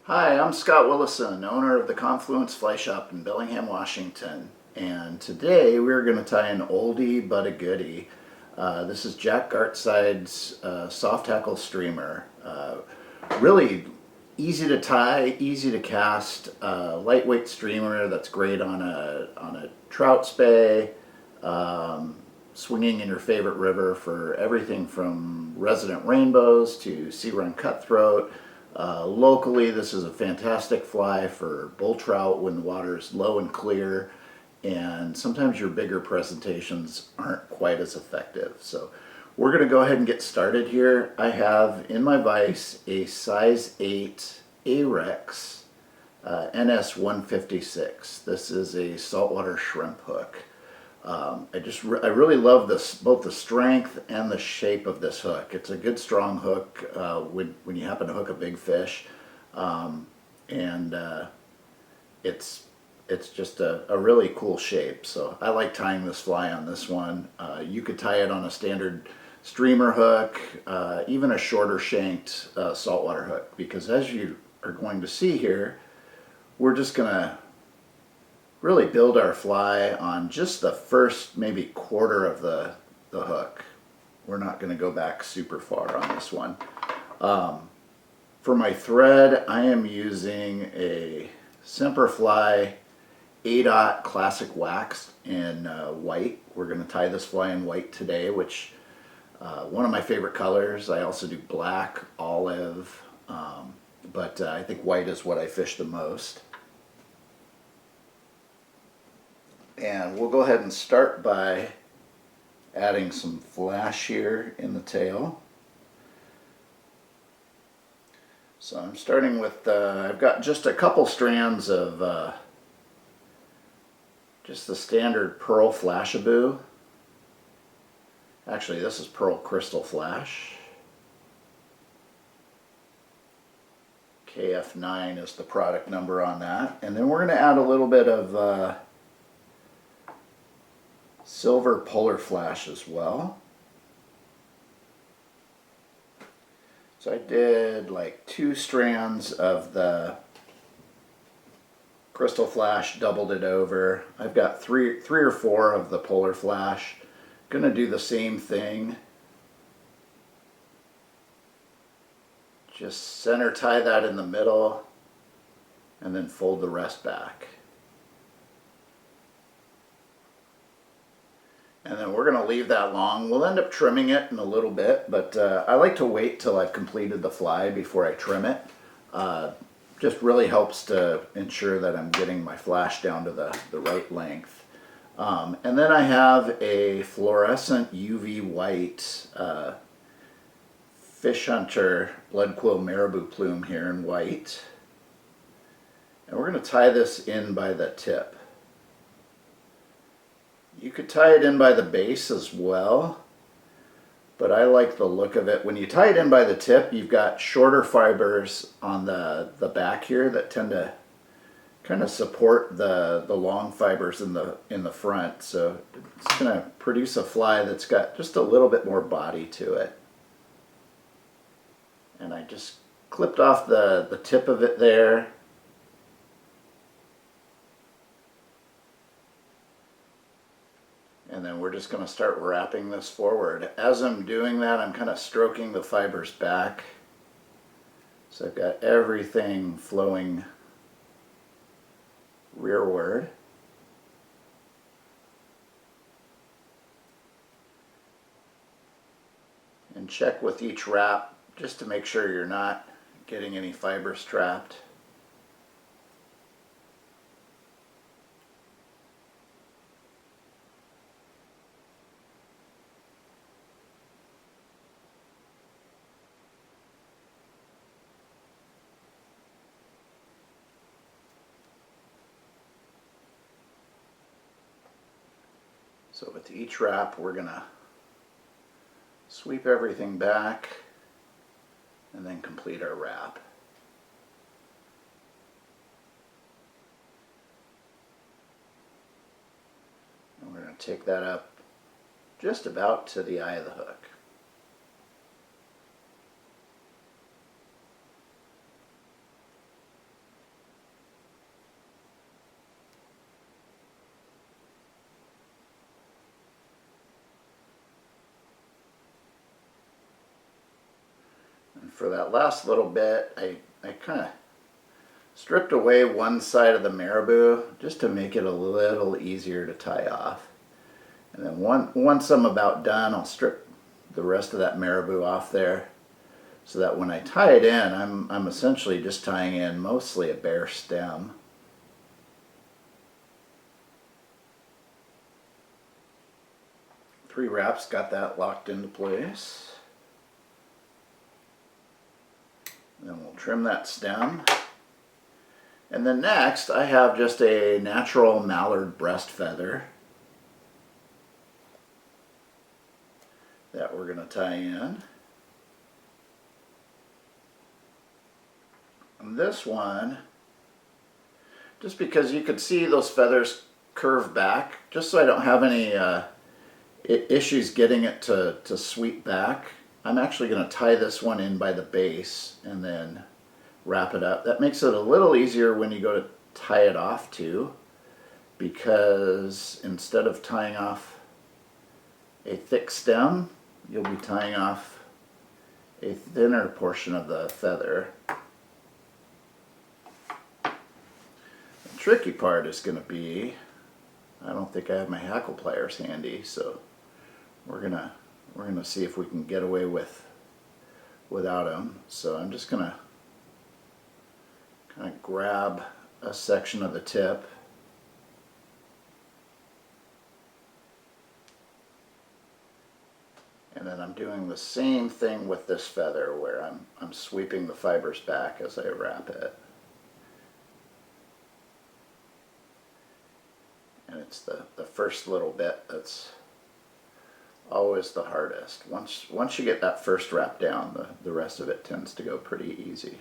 Hi, I'm Scott Willison, owner of the Confluence Fly Shop in Bellingham, Washington. And today we're going to tie an oldie but a goodie. This is Jack Gartside's soft hackle streamer. Really easy to tie, easy to cast, lightweight streamer that's great on a trout spay, swinging in your favorite river for everything from resident rainbows to sea run cutthroat. Locally, this is a fantastic fly for bull trout when the water is low and clear, and sometimes your bigger presentations aren't quite as effective. So we're going to go ahead and get started here. I have in my vise a size 8 Ahrex NS 156. This is a saltwater shrimp hook. I really love this, both the strength and the shape of this hook. It's a good strong hook when you happen to hook a big fish, and it's just a really cool shape. So I like tying this fly on this one. You could tie it on a standard streamer hook, even a shorter shanked saltwater hook, because as you are going to see here, we're just gonna really build our fly on just the first maybe quarter of the hook. We're not going to go back super far on this one. For my thread, I am using a Semperfli A-Dot Classic Wax in white. We're going to tie this fly in white today, which one of my favorite colors. I also do black, olive, but I think white is what I fish the most. And we'll go ahead and start by adding some flash here in the tail. So I'm starting with, I've got just a couple strands of just the standard pearl Flashabou. Actually, this is pearl crystal flash. KF9 is the product number on that. And then we're going to add a little bit of silver polar flash as well. So I did like 2 strands of the crystal flash, doubled it over. I've got three or four of the polar flash. Gonna do the same thing. Just center tie that in the middle and then fold the rest back. And then we're going to leave that long. We'll end up trimming it in a little bit, but I like to wait till I've completed the fly before I trim it. Just really helps to ensure that I'm getting my flash down to the right length. And then I have a fluorescent UV white Fish Hunter Bloodquill Marabou plume here in white. And we're going to tie this in by the tip. You could tie it in by the base as well, but I like the look of it. When you tie it in by the tip, you've got shorter fibers on the back here that tend to kind of support the long fibers in the front. So it's going to produce a fly that's got just a little bit more body to it. And I just clipped off the tip of it there. And then we're just going to start wrapping this forward. As I'm doing that, I'm kind of stroking the fibers back. So I've got everything flowing rearward. And check with each wrap just to make sure you're not getting any fibers trapped. So with each wrap, we're going to sweep everything back and then complete our wrap. And we're going to take that up just about to the eye of the hook. for that last little bit, I kind of stripped away one side of the Marabou just to make it a little easier to tie off. And then once I'm about done, I'll strip the rest of that Marabou off there, so that when I tie it in, I'm essentially just tying in mostly a bare stem. Three wraps, got that locked into place. Then we'll trim that stem. And then next, I have just a natural mallard breast feather that we're going to tie in. And this one, just because you could see those feathers curve back, just so I don't have any issues getting it to sweep back, I'm actually going to tie this one in by the base and then wrap it up. That makes it a little easier when you go to tie it off too, because instead of tying off a thick stem, you'll be tying off a thinner portion of the feather. The tricky part is going to be, I don't think I have my hackle pliers handy, so we're gonna see if we can get away without them. So I'm just gonna kind of grab a section of the tip and then I'm doing the same thing with this feather where I'm sweeping the fibers back as I wrap it. And it's the first little bit that's always the hardest. Once you get that first wrap down, the rest of it tends to go pretty easy.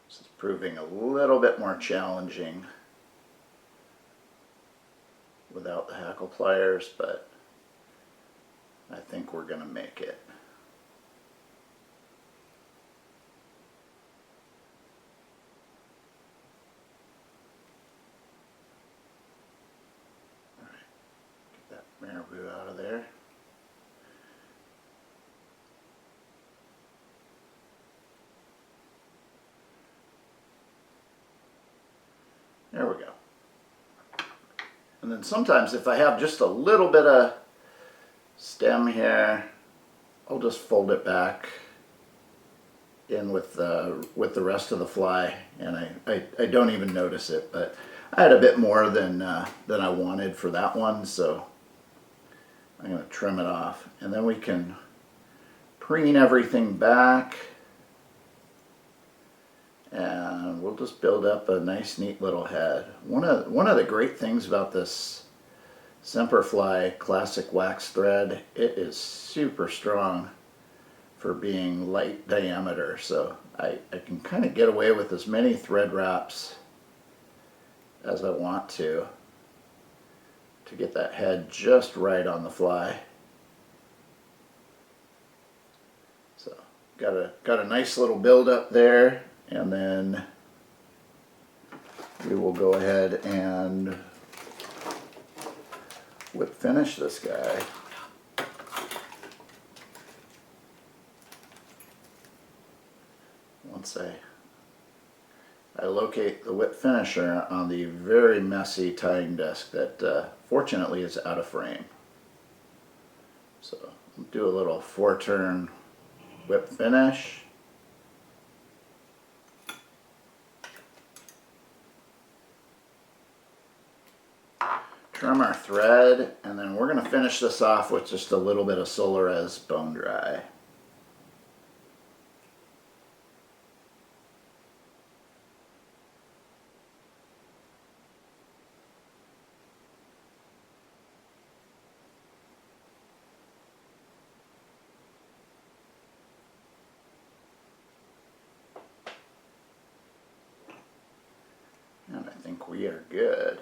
This is proving a little bit more challenging without the hackle pliers, but I think we're going to make it. Marabou out of there. There we go. And then sometimes if I have just a little bit of stem here, I'll just fold it back in with the rest of the fly, and I don't even notice it. But I had a bit more than I wanted for that one, so I'm going to trim it off, and then we can preen everything back, and we'll just build up a nice neat little head. One of the great things about this Semperfli classic wax thread, it is super strong for being light diameter, so I can kind of get away with as many thread wraps as I want to get that head just right on the fly. So got a nice little build up there, and then we will go ahead and whip finish this guy. Once I locate the whip finisher on the very messy tying disc that fortunately is out of frame. So do a little 4-turn whip finish. Trim our thread, and then we're going to finish this off with just a little bit of Solarez bone dry. And I think we are good.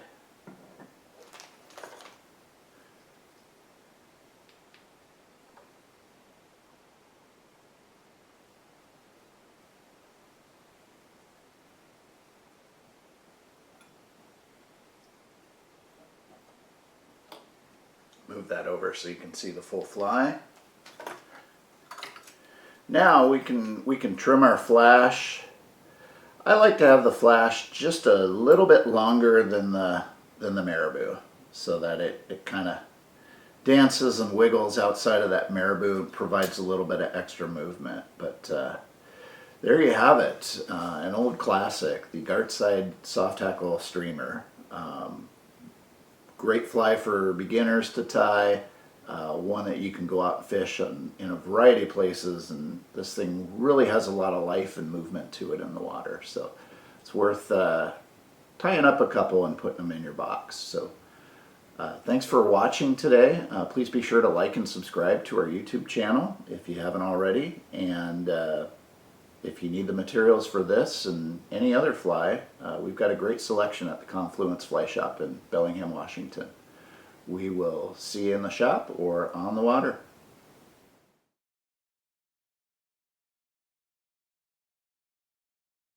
move that over so you can see the full fly. Now we can trim our flash. I like to have the flash just a little bit longer than the Marabou, so that it kind of dances and wiggles outside of that Marabou, provides a little bit of extra movement. But there you have it, an old classic, the Gartside soft hackle streamer. Great fly for beginners to tie, one that you can go out and fish in a variety of places, and this thing really has a lot of life and movement to it in the water, so it's worth tying up a couple and putting them in your box. So thanks for watching today. Please be sure to like and subscribe to our YouTube channel if you haven't already, and if you need the materials for this and any other fly, we've got a great selection at the Confluence Fly Shop in Bellingham, Washington. We will see you in the shop or on the water.